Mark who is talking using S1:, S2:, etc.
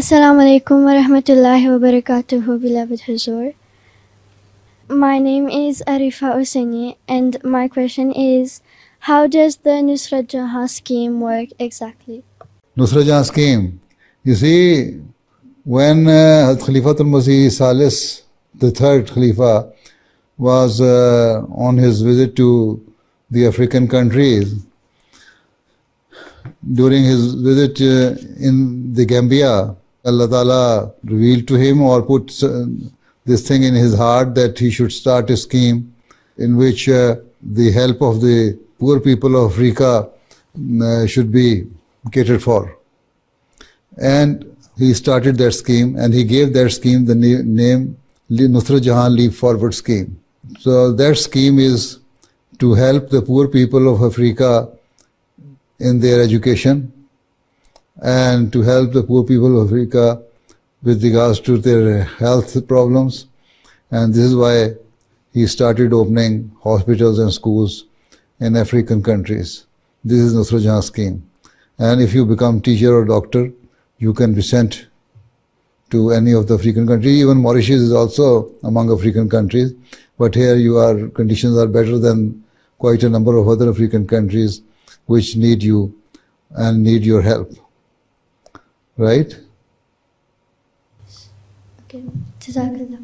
S1: Assalamu alaikum wa rahmatullahi wa barakatuhu, beloved Hazur. My name is Arifa Oseni, and my question is, how does the Nusrat Jahan scheme work exactly?
S2: Nusrat Jahan scheme. You see, when Khalifatul Masih Salis, the third Khalifa, was on his visit to the African countries, during his visit in the Gambia, Allah Ta'ala revealed to him or put this thing in his heart that he should start a scheme in which the help of the poor people of Africa should be catered for. And he started that scheme, and he gave that scheme the name Nusrat Jahan Leap Forward Scheme. So that scheme is to help the poor people of Africa in their education and to help the poor people of Africa with regards to their health problems. And this is why he started opening hospitals and schools in African countries. This is Nusrat Jahan scheme. And if you become teacher or doctor, you can be sent to any of the African countries. Even Mauritius is also among African countries. But here conditions are better than quite a number of other African countries which need you and need your help. Right?
S1: Okay. Jazakallah.